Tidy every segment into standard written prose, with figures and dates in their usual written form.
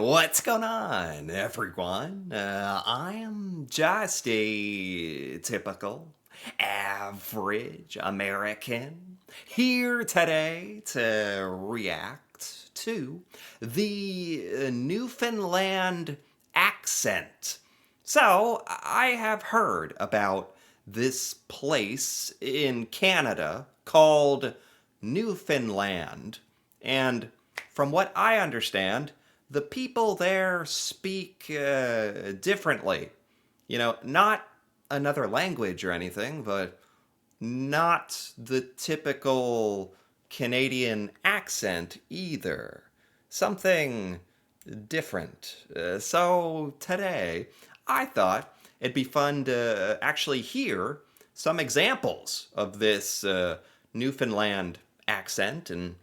What's going on, everyone? I am just a typical, average American here today to react to the Newfoundland accent. So, I have heard about this place in Canada called Newfoundland, and from what I understand, the people there speak differently. Not another language or anything, but not the typical Canadian accent either. Something different. So today, I thought it'd be fun to actually hear some examples of this Newfoundland accent and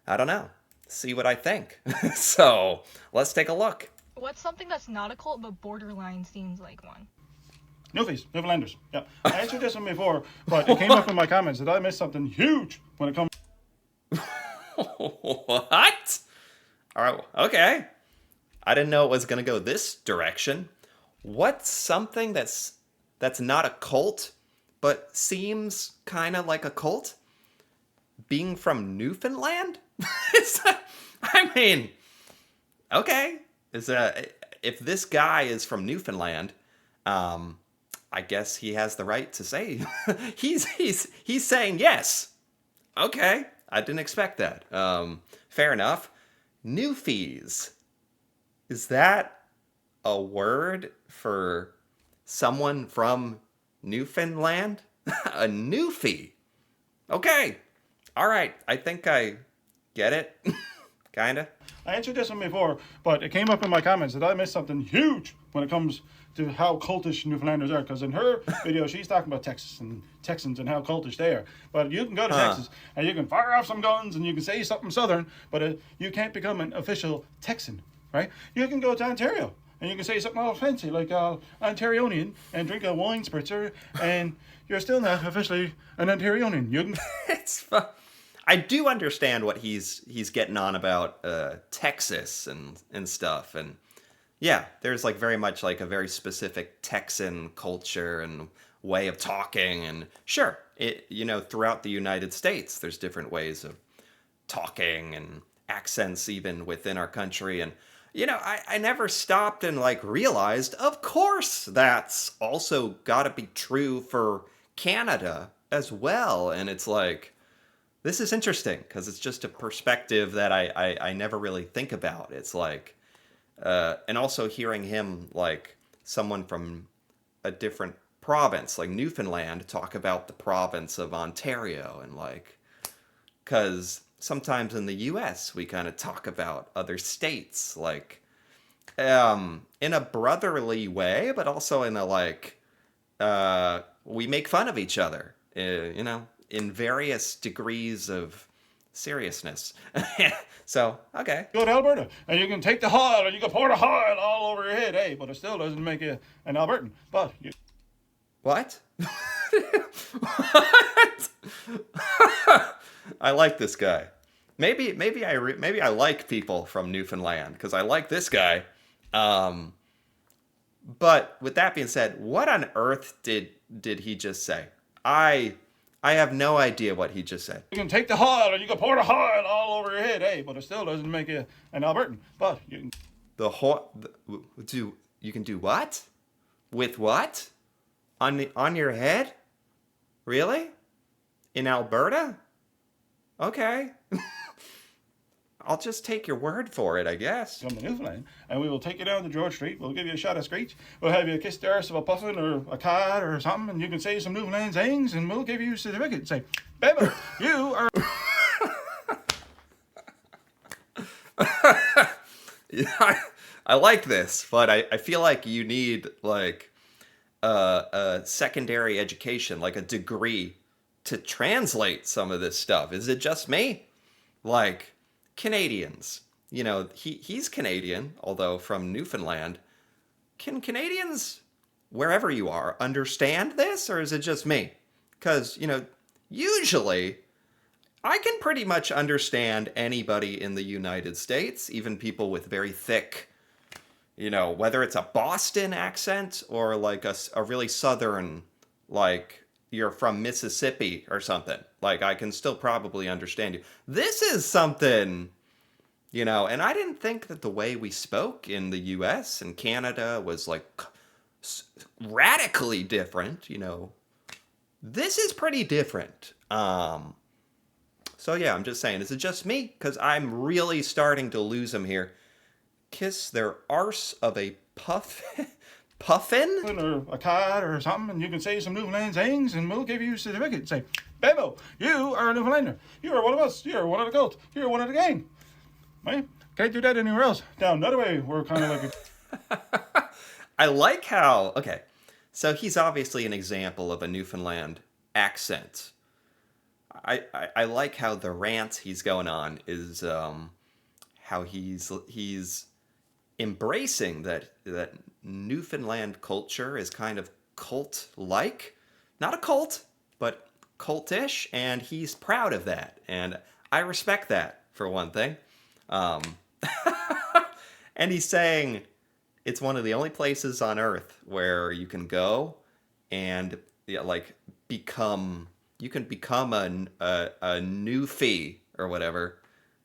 I don't know, see what I think. So let's take a look. What's something that's not a cult but borderline seems like one? Newfies, Newfoundlanders. Yeah. I answered this one before, but it came up in my comments that I missed something huge when it comes. What? All right, okay. I didn't know it was going to go this direction. What's something that's not a cult but seems kind of like a cult? Being from Newfoundland? I mean, okay. If this guy is from Newfoundland, I guess he has the right to say he's saying yes. Okay, I didn't expect that. Fair enough. Newfies. Is that a word for someone from Newfoundland? A newfie. Okay. All right. I think I get it. Kinda. I answered this one before, but it came up in my comments that I missed something huge when it comes to how cultish Newfoundlanders are. Because in her video, she's talking about Texas and Texans and how cultish they are. But you can go to Texas and you can fire off some guns and you can say something southern, but you can't become an official Texan, right? You can go to Ontario and you can say something all fancy like Ontarianian and drink a wine spritzer, and you're still not officially an Ontarianian. You can. It's fun. I do understand what he's getting on about Texas and stuff, and yeah, there's like very much like a very specific Texan culture and way of talking, and sure, throughout the United States, there's different ways of talking and accents even within our country, and I never stopped and like realized, of course, that's also got to be true for Canada as well, and it's like. This is interesting because it's just a perspective that I never really think about. It's like, and also hearing him, like someone from a different province, like Newfoundland, talk about the province of Ontario, and like, because sometimes in the US we kind of talk about other states, like, in a brotherly way, but also in a like, we make fun of each other, in various degrees of seriousness. So, okay. Go to Alberta and you can take the hoil and you can pour the hoil all over your head, hey, but it still doesn't make you an Albertan. But you. What? What? I like this guy. Maybe I like people from Newfoundland because I like this guy. But with that being said, what on earth did he just say? I have no idea what he just said. You can take the hoil and you can pour the hoil all over your head, hey, but it still doesn't make you an Albertan. But you can. You can do what? With what? On your head? Really? In Alberta? Okay. I'll just take your word for it, I guess. Come to Newfoundland, and we will take you down to George Street. We'll give you a shot of Screech. We'll have you kiss the arse of a puffin or a cat or something, and you can say some Newfoundland sayings, and we'll give you a certificate and say, Beba, you are. Yeah, I like this, but I feel like you need like a secondary education, like a degree, to translate some of this stuff. Is it just me? Like. Canadians, he's Canadian, although from Newfoundland. Can Canadians, wherever you are, understand this, or is it just me? Because, usually I can pretty much understand anybody in the United States, even people with very thick whether it's a Boston accent or like a really southern, like you're from Mississippi or something. Like I can still probably understand you. This is something, and I didn't think that the way we spoke in the US and Canada was like radically different. This is pretty different. So yeah, I'm just saying, is it just me? Because I'm really starting to lose them here. Kiss their arse of a puffin? Or a card or something, and you can say some Newfoundland sayings, and we'll give you a certificate. Say, Bebo, you are a Newfoundlander. You are one of us. You are one of the cult. You are one of the gang. Right? Can't do that anywhere else. Down another way, we're kind of like I like how, okay, so he's obviously an example of a Newfoundland accent. I like how the rant he's going on is how he's embracing that Newfoundland culture is kind of cult-like. Not a cult, but cultish, and he's proud of that. And I respect that, for one thing. And he's saying it's one of the only places on Earth where you can go and become a newfie or whatever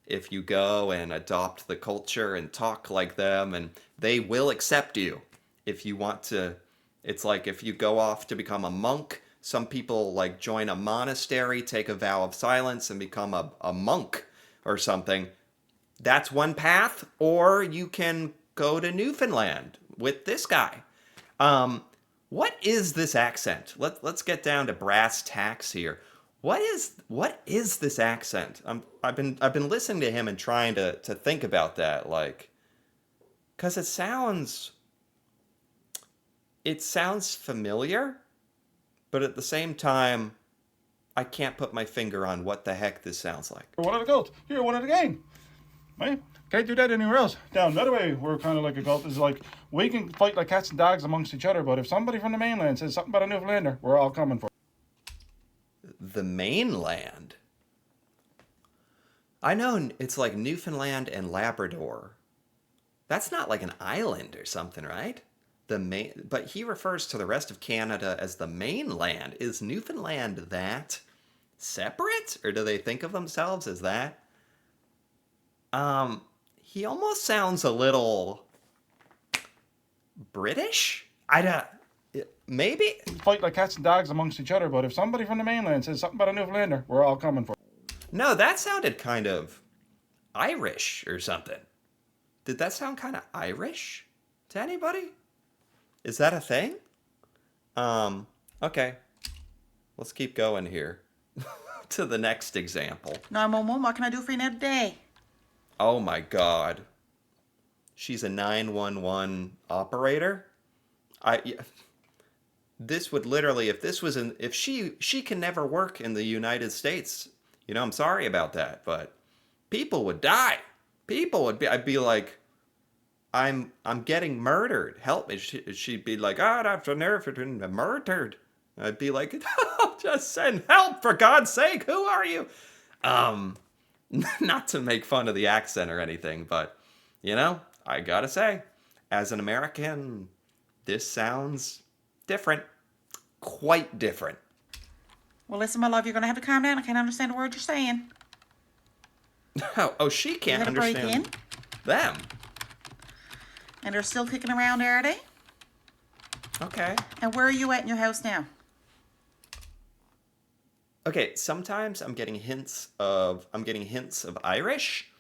if you go and adopt the culture and talk like them, and they will accept you if you want to. It's like if you go off to become a monk, some people like join a monastery, take a vow of silence, and become a monk or something. That's one path, or you can go to Newfoundland with this guy. What is this accent? Let's get down to brass tacks here. What is this accent? I've been listening to him and trying to think about that, like, because it sounds familiar, but at the same time, I can't put my finger on what the heck this sounds like. you're one of the cult. You're one of the gang. Right? Can't do that anywhere else. Down another way, we're kind of like a cult. Is like we can fight like cats and dogs amongst each other, but if somebody from the mainland says something about a Newfoundlander, we're all coming for it. The mainland. I know it's like Newfoundland and Labrador. That's not like an island or something, right? But he refers to the rest of Canada as the mainland. Is Newfoundland that separate, or do they think of themselves as that? He almost sounds a little British. Maybe. Fight like cats and dogs amongst each other, but if somebody from the mainland says something about a Newfoundlander, we're all coming for it. No, that sounded kind of Irish or something. Did that sound kind of Irish to anybody? Is that a thing? Okay. Let's keep going here to the next example. 911, what can I do for you now today? Oh my God. She's a 911 operator? This would literally, if she can never work in the United States, I'm sorry about that, but people would die. I'd be like, I'm getting murdered. Help me. She'd be like, I've never been murdered. I'd be like, just send help, for God's sake. Who are you? Not to make fun of the accent or anything, but, I gotta say, as an American, this sounds different. Quite different. Well, listen, my love, you're going to have to calm down. I can't understand a word you're saying. Oh, she can't You had a break understand in? them. And they're still kicking around, are they? Okay. And where are you at in your house now? Okay, sometimes I'm getting hints of Irish.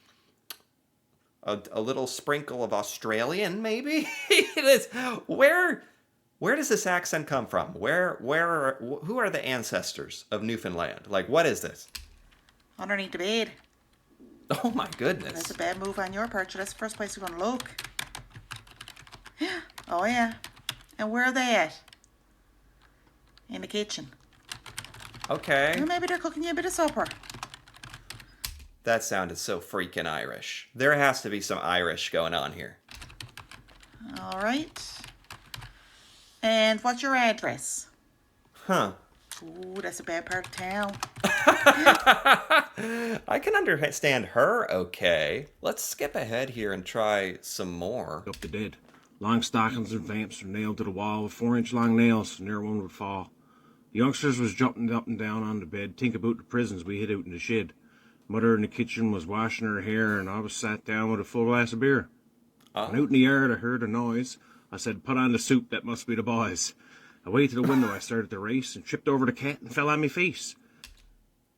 A little sprinkle of Australian, maybe. It is. Where does this accent come from? Who are the ancestors of Newfoundland? Like, what is this? Underneath the bed. Oh my goodness. That's a bad move on your part. So that's the first place we're going to look. Oh, yeah. And where are they at? In the kitchen. Okay. Or maybe they're cooking you a bit of supper. That sounded so freaking Irish. There has to be some Irish going on here. All right. And what's your address? Huh. Ooh, that's a bad part of town. I can understand her okay. Let's skip ahead here and try some more. Up the dead. Long stockings and vamps were nailed to the wall with 4-inch long nails, so near one would fall. The youngsters was jumping up and down on the bed, think about the prisons we hid out in the shed. Mother in the kitchen was washing her hair, and I was sat down with a full glass of beer. When out in the yard I heard a noise. I said, "Put on the soup, that must be the boys." Away to the window I started to race and tripped over the cat and fell on my face.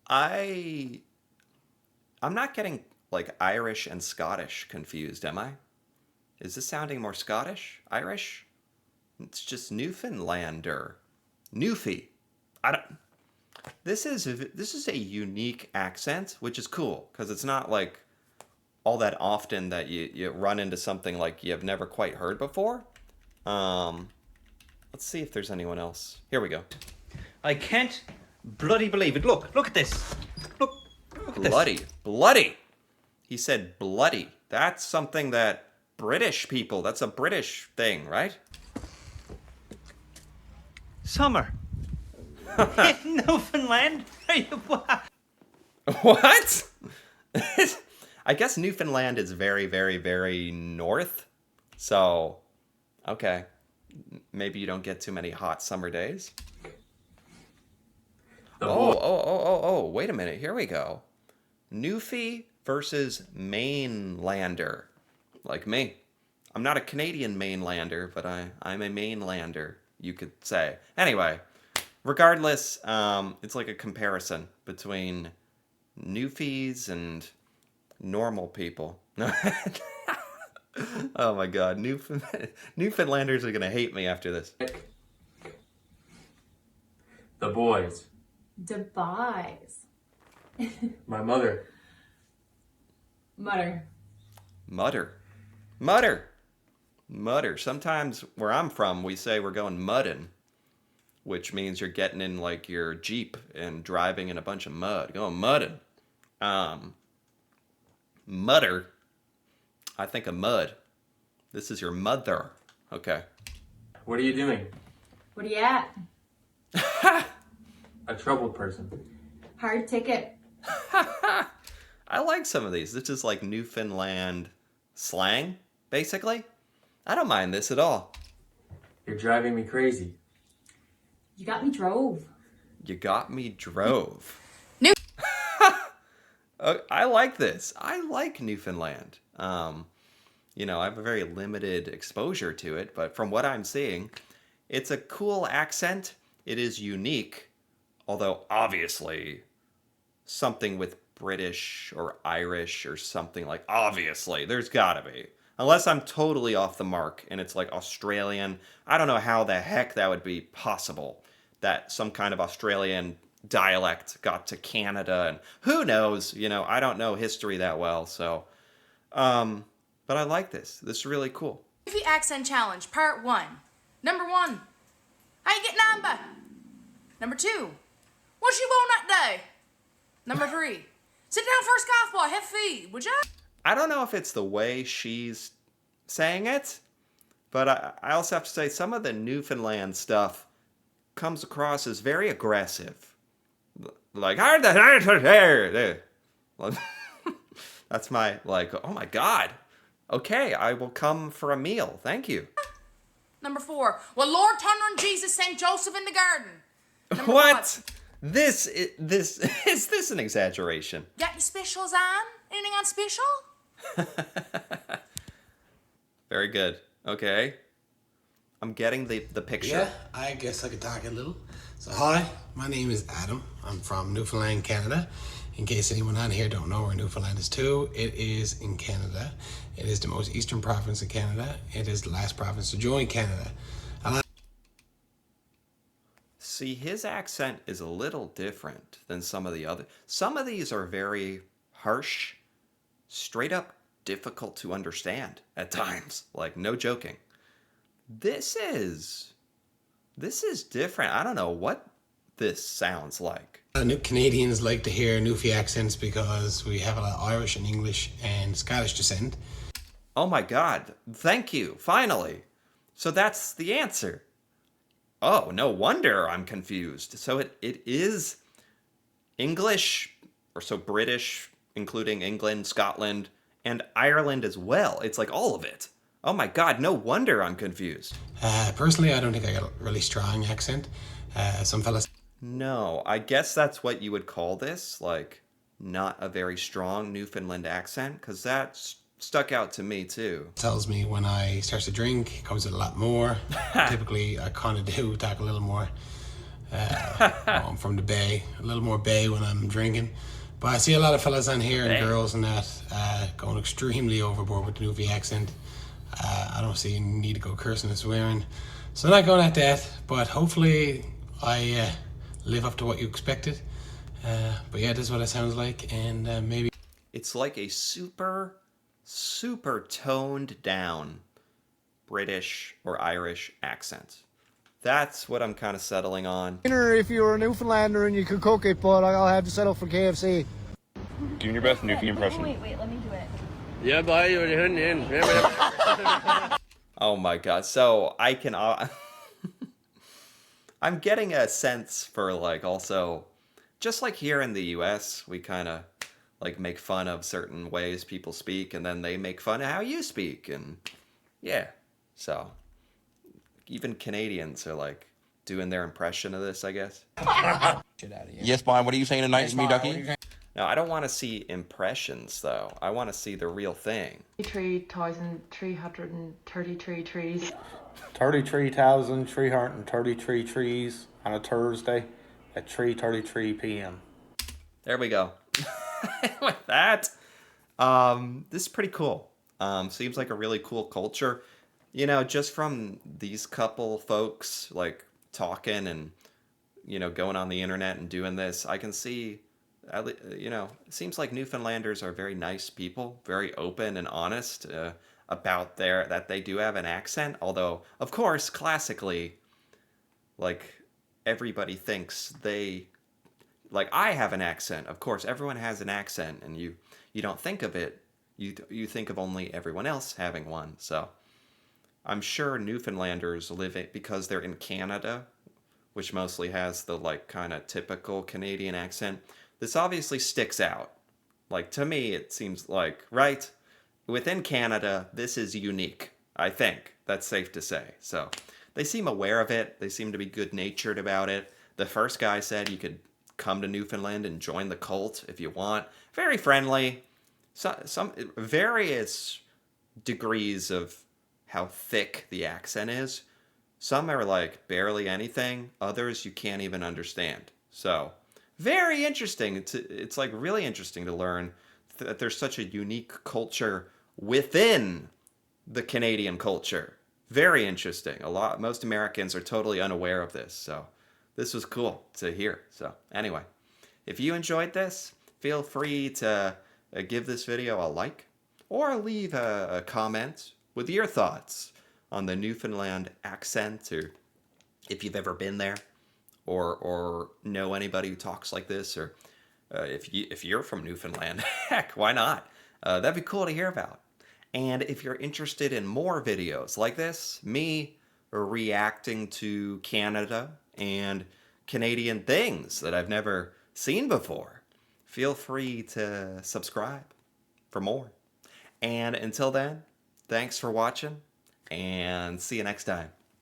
I'm not getting like Irish and Scottish confused, am I? Is this sounding more Scottish? Irish? It's just Newfoundlander. Newfie. I don't. This is a unique accent, which is cool because it's not like all that often that you run into something like you've never quite heard before. Let's see if there's anyone else. Here we go. I can't bloody believe it. Look at this. Look at this. Bloody. He said bloody. That's something that British people, that's a British thing, right? Summer. In Newfoundland? What? I guess Newfoundland is very, very, very north. So, okay. Maybe you don't get too many hot summer days. Oh, wait a minute. Here we go. Newfie versus Mainlander. Like me. I'm not a Canadian Mainlander, but I'm a Mainlander, you could say. Anyway, regardless, it's like a comparison between Newfies and normal people. Oh my god, Newfoundlanders are gonna hate me after this. The boys. The boys. My mother. Mutter. Sometimes where I'm from, we say we're going mudding, which means you're getting in like your Jeep and driving in a bunch of mud. Going mudding. Mutter. I think of mud. This is your mother. Okay. What are you doing? What are you at? A troubled person. Hard ticket. I like some of these. This is like Newfoundland slang, basically. I don't mind this at all. You're driving me crazy. You got me drove. You got me drove. I like this. I like Newfoundland. I have a very limited exposure to it, but from what I'm seeing, it's a cool accent. It is unique, although obviously something with British or Irish or something like, obviously, there's gotta be. Unless I'm totally off the mark and it's like Australian. I don't know how the heck that would be possible. That some kind of Australian dialect got to Canada, and who knows, I don't know history that well, so but I like this. This is really cool. Goofy Accent Challenge, Part 1. Number 1. How you getting on, bud? Number 2. What you want that day? Number 3. Sit down for a scoff boy, have feed, would ya? I don't know if it's the way she's saying it, but I also have to say some of the Newfoundland stuff comes across as very aggressive. Like, that's my, like, oh my god. Okay, I will come for a meal. Thank you. Number 4. Well, Lord Thunder and Jesus sent Joseph in the garden. Number What? 5. This is this an exaggeration? Got any specials on? Anything on special? Very good. Okay. I'm getting the picture. Yeah, I guess I could talk a little. So hi, my name is Adam. I'm from Newfoundland, Canada. In case anyone on here don't know where Newfoundland is too, it is in Canada. It is the most eastern province in Canada. It is the last province to join Canada. See, his accent is a little different than some of the other. Some of these are very harsh, straight up difficult to understand at times. Like, no joking. This is different. I don't know what this sounds like. New Canadians like to hear Newfie accents because we have a lot of Irish and English and Scottish descent. Oh my god. Thank you. Finally. So that's the answer. Oh, no wonder I'm confused. So it is English, or so British, including England, Scotland, and Ireland as well. It's like all of it. Oh my god, no wonder I'm confused. Personally, I don't think I got a really strong accent. Some fellas No, I guess that's what you would call this, like, not a very strong Newfoundland accent, because that stuck out to me too. tells me when I start to drink, it comes with a lot more. Typically, I kind of do talk a little more. I'm from the Bay, a little more Bay when I'm drinking. But I see a lot of fellas on here and Bay. girls and that going extremely overboard with the Newfie accent. I don't see any need to go cursing and swearing. So not going at that, but hopefully I live up to what you expected. But yeah, this is what it sounds like, and maybe... It's like a super toned down British or Irish accent. That's what I'm kind of settling on. Dinner if you were a Newfoundlander and you could cook it, but I'll have to settle for KFC. Doing your best Newfie impression. Wait, let me do it. Yeah, boy, you're in. Oh my god. So I can I'm getting a sense for like also just like here in the US, we kind of like make fun of certain ways people speak and then they make fun of how you speak and yeah. So even Canadians are like doing their impression of this, I guess. Yes, boy, what are you saying tonight, yes, me ducky? No, I don't want to see impressions though. I want to see the real thing. 3,333 trees. 33,333 trees on a Thursday at 3:33 p.m. There we go. With that, this is pretty cool. Seems like a really cool culture. You know, just from these couple folks like talking and you know going on the internet and doing this, I can see. You know, it seems like Newfoundlanders are very nice people, very open and honest about that they do have an accent. Although, of course, classically, like everybody thinks like I have an accent. Of course, everyone has an accent, and you don't think of it. You think of only everyone else having one. So, I'm sure Newfoundlanders live it because they're in Canada, which mostly has the like kind of typical Canadian accent. This obviously sticks out. Like, to me, it seems like, right? Within Canada, this is unique, I think. That's safe to say. So, they seem aware of it. They seem to be good-natured about it. The first guy said you could come to Newfoundland and join the cult if you want. Very friendly. Some various degrees of how thick the accent is. Some are, like, barely anything. Others you can't even understand. So... very interesting. It's like really interesting to learn that there's such a unique culture within the Canadian culture. Very interesting. Most Americans are totally unaware of this. So this was cool to hear. So anyway, if you enjoyed this, feel free to give this video a like or leave a comment with your thoughts on the Newfoundland accent or if you've ever been there. Or know anybody who talks like this, or if you're from Newfoundland, heck, why not? That'd be cool to hear about. And if you're interested in more videos like this, me reacting to Canada and Canadian things that I've never seen before, feel free to subscribe for more. And until then, thanks for watching, and see you next time.